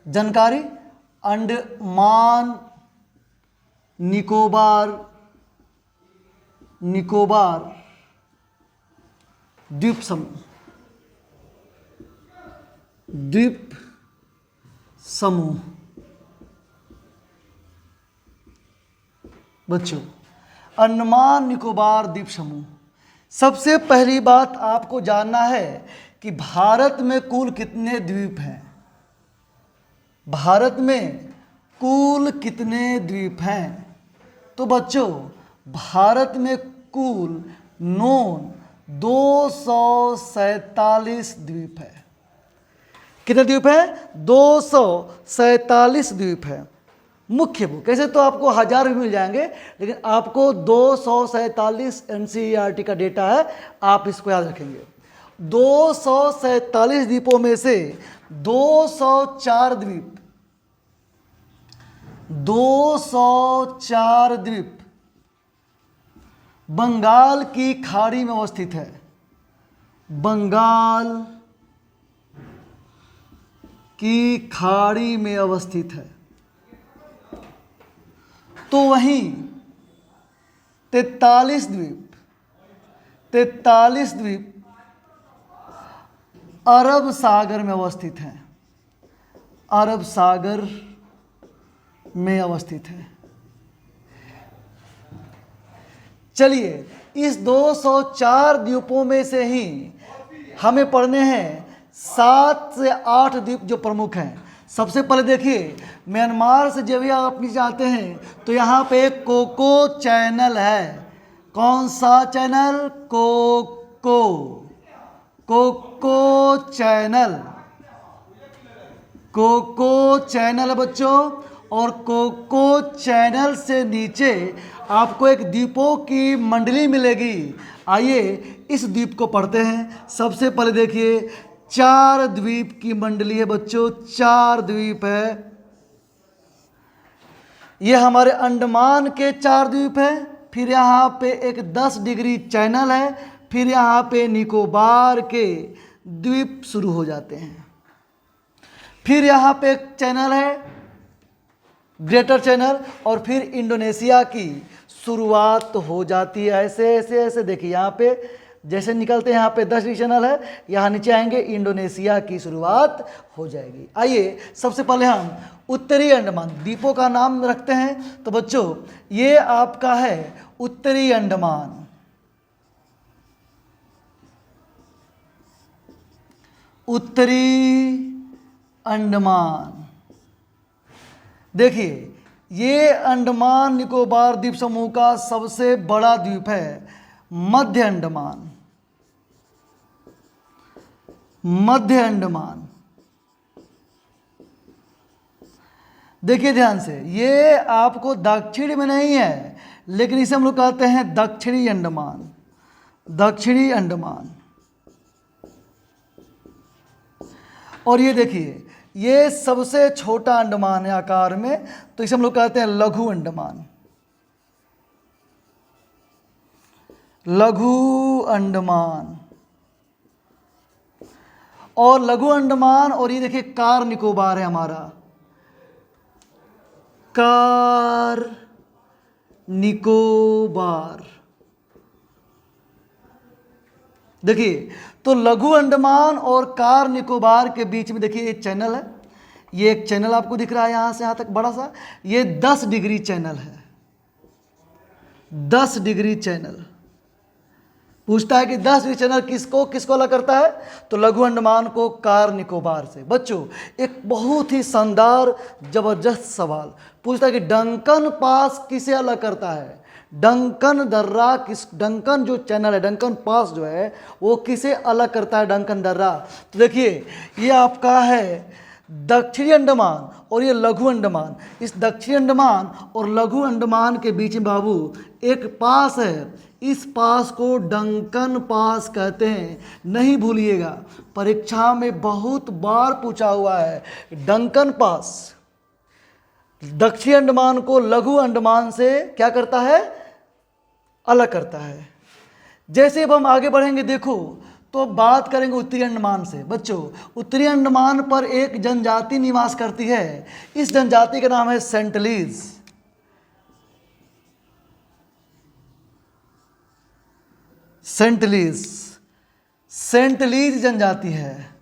जानकारी अंडमान निकोबार द्वीप समूह, द्वीप समूह। बच्चों अंडमान निकोबार द्वीप समूह, सबसे पहली बात आपको जानना है कि भारत में कुल कितने द्वीप हैं। भारत में कुल कितने द्वीप हैं? तो बच्चों भारत में कुल 247 द्वीप है। कितने द्वीप हैं? 247 द्वीप है। मुख्य भू कैसे तो आपको 1000 भी मिल जाएंगे, लेकिन आपको 247 एनसीईआरटी का डेटा है, आप इसको याद रखेंगे। 247 द्वीपों में से 204 द्वीप 204 द्वीप बंगाल की खाड़ी में अवस्थित है। बंगाल की खाड़ी में अवस्थित है। तो वहीं 43 द्वीप अरब सागर में अवस्थित हैं। अरब सागर में अवस्थित है। चलिए इस 204 द्वीपों में से ही हमें पढ़ने हैं 7 से 8 द्वीप जो प्रमुख हैं। सबसे पहले देखिए, म्यांमार से जब आप नीचे आते हैं तो यहाँ पे कोको चैनल है। कौन सा channel? Coco channel. Coco channel है बच्चों। और कोको चैनल से नीचे आपको एक द्वीपों की मंडली मिलेगी। आइए इस द्वीप को पढ़ते हैं। सबसे पहले देखिए 4 द्वीप की मंडली है बच्चों, 4 द्वीप है। ये हमारे अंडमान के 4 द्वीप हैं। फिर यहाँ पे एक 10 डिग्री चैनल है। फिर यहाँ पे निकोबार के द्वीप शुरू हो जाते हैं। फिर यहाँ पे एक चैनल है ग्रेटर चैनल, और फिर इंडोनेशिया की शुरुआत हो जाती है। ऐसे ऐसे ऐसे देखिए, यहाँ पे जैसे निकलते हैं यहाँ पे 10 डिग्री चैनल है, यहाँ नीचे आएंगे इंडोनेशिया की शुरुआत हो जाएगी। आइए सबसे पहले हम उत्तरी अंडमान द्वीपों का नाम रखते हैं। तो बच्चों ये आपका है उत्तरी अंडमान। उत्तरी अंडमान देखिए, ये अंडमान निकोबार द्वीप समूह का सबसे बड़ा द्वीप है। मध्य अंडमान। मध्य अंडमान देखिए ध्यान से, ये आपको दक्षिण में नहीं है, लेकिन इसे हम लोग कहते हैं दक्षिणी अंडमान। दक्षिणी अंडमान। और ये देखिए, ये सबसे छोटा अंडमान है आकार में, तो इसे हम लोग कहते हैं लघु अंडमान। लघु अंडमान। और लघु अंडमान, और ये देखिए कार निकोबार है हमारा। कार निकोबार देखिए, तो लघु अंडमान और कार निकोबार के बीच में देखिए एक चैनल है। ये एक चैनल आपको दिख रहा है यहाँ से यहाँ तक बड़ा सा, ये 10 डिग्री चैनल है। 10 डिग्री चैनल। पूछता है कि 10 डिग्री चैनल किसको अलग करता है? तो लघु अंडमान को कार निकोबार से। बच्चों एक बहुत ही शानदार जबरदस्त सवाल पूछता है कि डंकन पास किसे अलग करता है? डंकन दर्रा डंकन जो चैनल है, डंकन पास जो है, वो किसे अलग करता है? डंकन दर्रा। तो देखिए ये आपका है दक्षिणी अंडमान और ये लघु अंडमान। इस दक्षिणी अंडमान और लघु अंडमान के बीच में बाबू एक पास है। इस पास को डंकन पास कहते हैं। नहीं भूलिएगा, परीक्षा में बहुत बार पूछा हुआ है। डंकन पास दक्षिणी अंडमान को लघु अंडमान से क्या करता है? अलग करता है। जैसे अब हम आगे बढ़ेंगे देखो, तो बात करेंगे उत्तरी अंडमान से। बच्चों उत्तरी अंडमान पर एक जनजाति निवास करती है। इस जनजाति का नाम है सेंटलीज। सेंटलीज। सेंटलीज जनजाति है।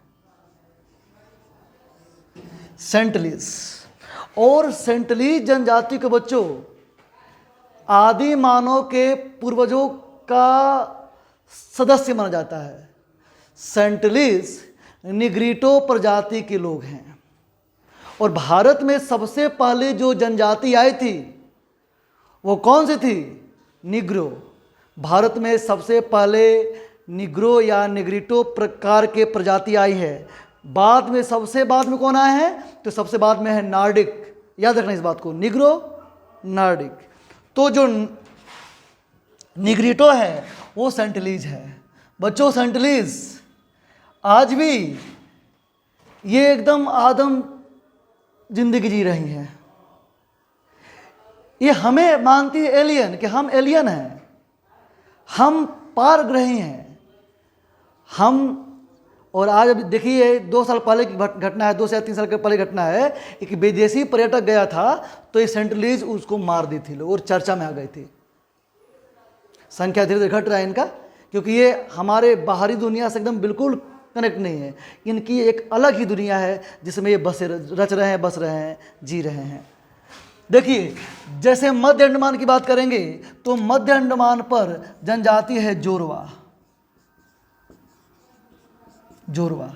सेंटलीज। और सेंटलीज जनजाति के बच्चों आदि मानव के पूर्वजों का सदस्य माना जाता है। सेंटलीज निग्रिटो प्रजाति के लोग हैं। और भारत में सबसे पहले जो जनजाति आई थी वो कौन सी थी? निग्रो। भारत में सबसे पहले निग्रो या निग्रिटो प्रकार के प्रजाति आई है। बाद में सबसे बाद में कौन आए हैं? तो सबसे बाद में है नार्डिक। याद रखना इस बात को, निग्रो नार्डिक। तो जो निग्रिटो है वो सेंटलीज है। बच्चों सेंटलीज आज भी ये एकदम आदम जिंदगी जी रही हैं। ये हमें मानती है एलियन, कि हम एलियन हैं, हम पारग्रही हैं हम। और आज अभी देखिए 2 साल पहले की घटना है, 2 से 3 साल के पहले घटना है। एक विदेशी पर्यटक गया था तो ये सेंटलीज उसको मार दी थी लोग और चर्चा में आ गई थी। संख्या धीरे धीरे घट रहा है इनका, क्योंकि ये हमारे बाहरी दुनिया से एकदम बिल्कुल कनेक्ट नहीं है। इनकी एक अलग ही दुनिया है जिसमें ये रच रहे हैं, बस रहे हैं, जी रहे हैं। देखिए जैसे मध्य अंडमान की बात करेंगे तो मध्य अंडमान पर जनजाति है जोरवा। जोरवा।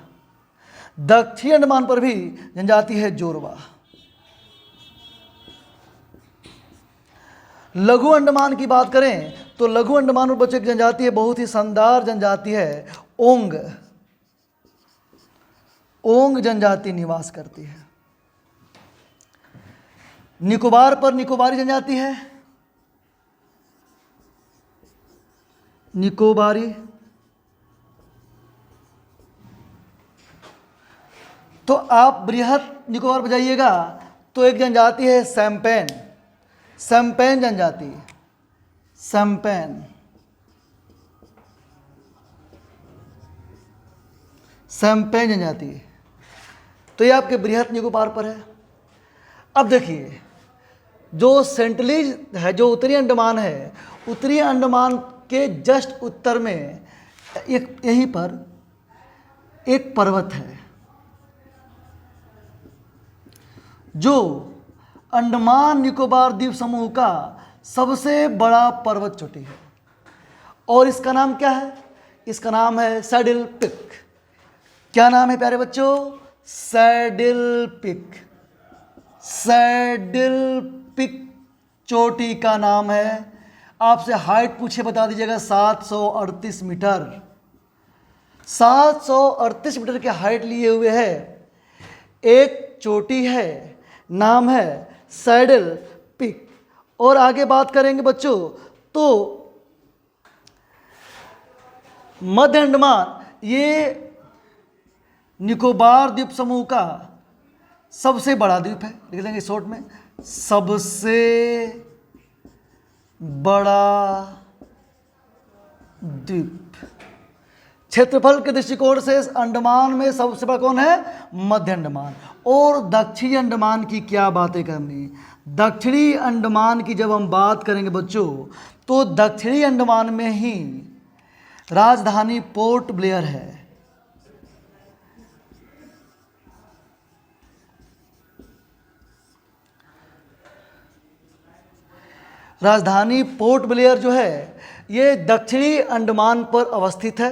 दक्षिणी अंडमान पर भी जनजाति है जोरवा। लघु अंडमान की बात करें तो लघु अंडमान पर बच्चों की जनजाति है, बहुत ही शानदार जनजाति है, ओंग। ओंग जनजाति निवास करती है। निकोबार पर निकोबारी जनजाति है, निकोबारी। तो आप बृहद निकोबार पर जाइएगा तो एक जनजाति है सैम्पेन। सैम्पेन जनजाति, सैम्पेन, सैम्पेन जनजाति। तो ये आपके बृहद निकोबार पर है। अब देखिए जो सेंटलीज है, जो उत्तरी अंडमान है, उत्तरी अंडमान के जस्ट उत्तर में एक यहीं पर एक पर्वत है जो अंडमान निकोबार द्वीप समूह का सबसे बड़ा पर्वत चोटी है। और इसका नाम क्या है? इसका नाम है सैडल पिक। क्या नाम है प्यारे बच्चों? Saddle Peak. सैडल पिक चोटी का नाम है। आपसे हाइट पूछे बता दीजिएगा 738 मीटर। 738 मीटर की हाइट लिए हुए है। एक चोटी है, नाम है सैडल पिक। और आगे बात करेंगे बच्चों तो मध्य अंडमान ये निकोबार द्वीप समूह का सबसे बड़ा द्वीप है। लिख लेंगे शॉर्ट में, सबसे बड़ा द्वीप। क्षेत्रफल के दृष्टिकोण से अंडमान में सबसे बड़ा कौन है? मध्य अंडमान। और दक्षिणी अंडमान की क्या बातें करनी? दक्षिणी अंडमान की जब हम बात करेंगे बच्चों तो दक्षिणी अंडमान में ही राजधानी पोर्ट ब्लेयर है। राजधानी पोर्ट ब्लेयर जो है ये दक्षिणी अंडमान पर अवस्थित है।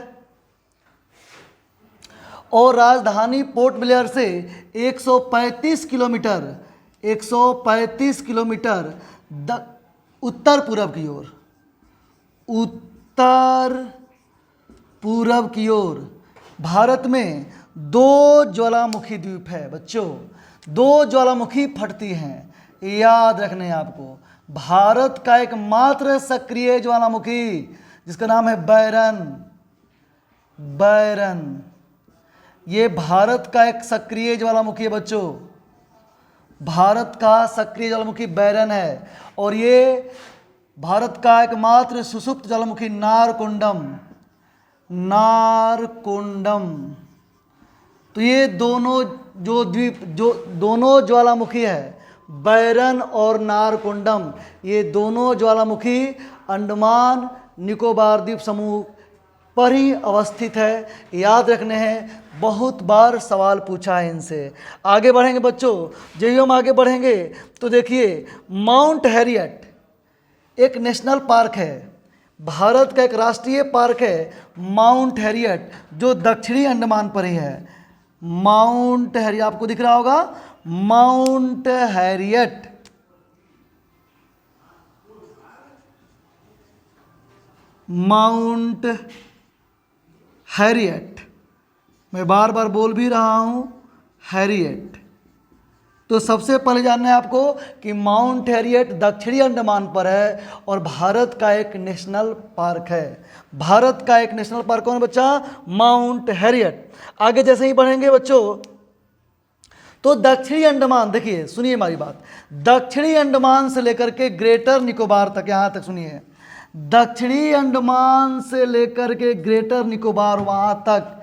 और राजधानी पोर्ट ब्लेयर से 135 किलोमीटर उत्तर पूरब की ओर, उत्तर पूरब की ओर भारत में 2 ज्वालामुखी द्वीप है बच्चों। 2 ज्वालामुखी फटती हैं। याद रखने आपको, भारत का एकमात्र सक्रिय ज्वालामुखी जिसका नाम है बैरन। बैरन ये भारत का एक सक्रिय ज्वालामुखी है बच्चों। भारत का सक्रिय ज्वालामुखी बैरन है। और ये भारत का एकमात्र सुषुप्त ज्वालामुखी नारकुंडम। नारकुंडम। तो ये दोनों जो द्वीप, जो दोनों ज्वालामुखी है, बैरन और नारकुंडम, ये दोनों ज्वालामुखी अंडमान निकोबार द्वीप समूह पर ही अवस्थित है। याद रखने हैं, बहुत बार सवाल पूछा है इनसे। आगे बढ़ेंगे बच्चों, जब हम आगे बढ़ेंगे तो देखिए माउंट हैरियट एक नेशनल पार्क है, भारत का एक राष्ट्रीय पार्क है माउंट हैरियट, जो दक्षिणी अंडमान पर ही है। माउंट हैरियट आपको दिख रहा होगा, माउंट हैरियट। माउंट हैरियट, मैं बार बार बोल भी रहा हूं हैरियट। तो सबसे पहले जानना है आपको कि माउंट हैरियट दक्षिणी अंडमान पर है और भारत का एक नेशनल पार्क है। भारत का एक नेशनल पार्क कौन है बच्चा? Mount Harriet. आगे जैसे ही बढ़ेंगे बच्चों तो दक्षिणी अंडमान, देखिए सुनिए हमारी बात, दक्षिणी अंडमान से लेकर के ग्रेटर निकोबार तक, यहां तक सुनिए, दक्षिणी अंडमान से लेकर के ग्रेटर निकोबार वहां तक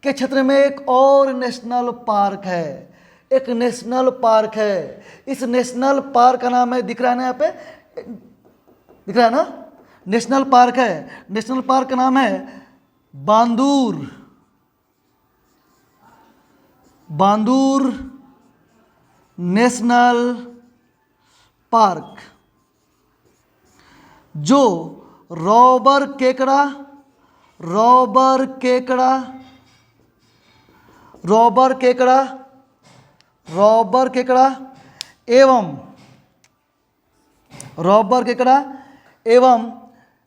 के क्षेत्र में एक और नेशनल पार्क है। एक नेशनल पार्क है। इस नेशनल पार्क का नाम है, दिख रहा है ना यहाँ पे, दिख रहा है ना, नेशनल पार्क है। नेशनल पार्क का नाम है बांदूर, बांदूर नेशनल पार्क, जो रॉबर केकड़ा, रॉबर केकड़ा, रॉबर केकड़ा, रॉबर केकड़ा एवं रॉबर केकड़ा एवं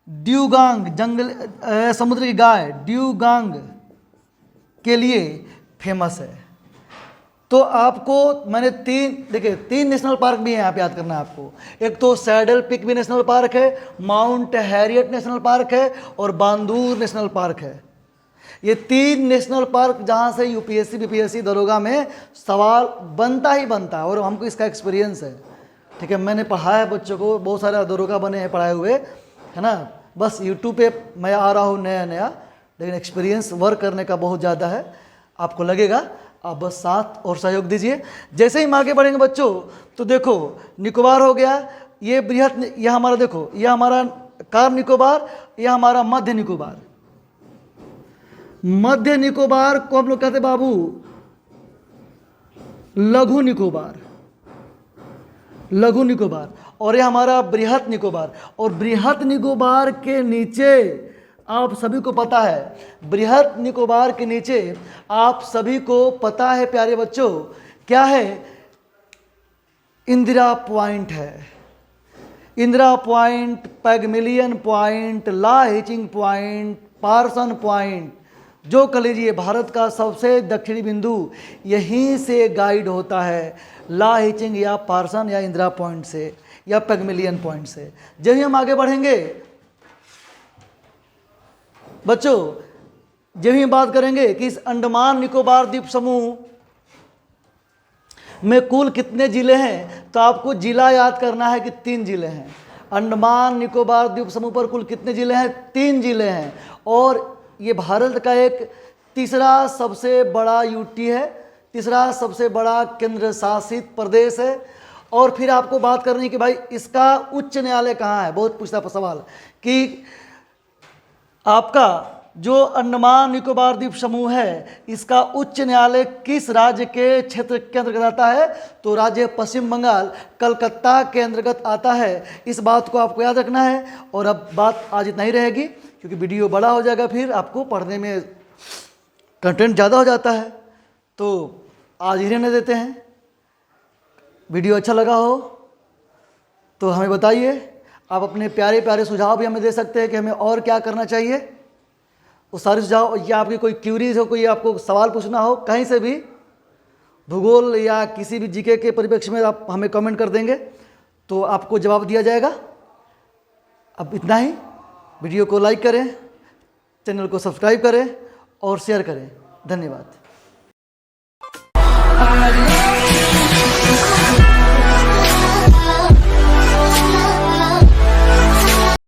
ड्यूगांग, जंगल समुद्र की गाय ड्यूगांग के लिए फेमस है। तो आपको मैंने तीन नेशनल पार्क भी हैं यहाँ पे, याद करना है आपको। एक तो सैडल पिक भी नेशनल पार्क है, माउंट हैरियट नेशनल पार्क है और बांदूर नेशनल पार्क है। ये तीन नेशनल पार्क जहाँ से यूपीएससी बीपीएससी दरोगा में सवाल बनता ही बनता है और हमको इसका एक्सपीरियंस है। ठीक है, मैंने पढ़ाया है बच्चों को, बहुत सारे दरोगा बने हैं पढ़ाए हुए, है ना। बस यूट्यूब पे मैं आ रहा हूँ नया नया, लेकिन एक्सपीरियंस वर्क करने का बहुत ज़्यादा है, आपको लगेगा। आप बस साथ और सहयोग दीजिए। जैसे ही हम आगे बढ़ेंगे बच्चों तो देखो निकोबार हो गया, ये बृहत, यह हमारा देखो, यह हमारा कार निकोबार, यह हमारा मध्य निकोबार। मध्य निकोबार को हम लोग कहते बाबू लघु निकोबार, लघु निकोबार, और यह हमारा बृहत निकोबार। और बृहत निकोबार के नीचे आप सभी को पता है, बृहत निकोबार के नीचे आप सभी को पता है प्यारे बच्चों क्या है? इंदिरा पॉइंट है। इंदिरा पॉइंट, पैगमिलियन पॉइंट, ला हिचिंग पॉइंट, पार्सन पॉइंट, जो कह लीजिए भारत का सबसे दक्षिणी बिंदु यहीं से गाइड होता है, ला हिचिंग या पार्सन या इंदिरा पॉइंट से या पैगमिलियन पॉइंट से। जब ही हम आगे बढ़ेंगे बच्चों, जब ही बात करेंगे कि इस अंडमान निकोबार द्वीप समूह में कुल कितने जिले हैं, तो आपको जिला याद करना है कि 3 जिले हैं। अंडमान निकोबार द्वीप समूह पर कुल कितने जिले हैं? 3 जिले हैं। और ये भारत का एक तीसरा सबसे बड़ा यूटी है, तीसरा सबसे बड़ा केंद्र शासित प्रदेश है। और फिर आपको बात करनी है कि भाई इसका उच्च न्यायालय कहाँ है। बहुत पूछता सवाल कि आपका जो अंडमान निकोबार द्वीप समूह है इसका उच्च न्यायालय किस राज्य के क्षेत्र के अंतर्गत आता है? तो राज्य पश्चिम बंगाल, कलकत्ता के अंतर्गत आता है। इस बात को आपको याद रखना है। और अब बात आज इतना ही रहेगी क्योंकि वीडियो बड़ा हो जाएगा, फिर आपको पढ़ने में कंटेंट ज़्यादा हो जाता है, तो आज ही रहने देते हैं। वीडियो अच्छा लगा हो तो हमें बताइए। आप अपने प्यारे प्यारे सुझाव भी हमें दे सकते हैं कि हमें और क्या करना चाहिए। वो सारे सुझाव, या आपकी कोई क्यूरीज हो, कोई आपको सवाल पूछना हो कहीं से भी, भूगोल या किसी भी जीके के परिप्रेक्ष्य में, आप हमें कमेंट कर देंगे तो आपको जवाब दिया जाएगा। अब इतना ही। वीडियो को लाइक करें, चैनल को सब्सक्राइब करें और शेयर करें। धन्यवाद।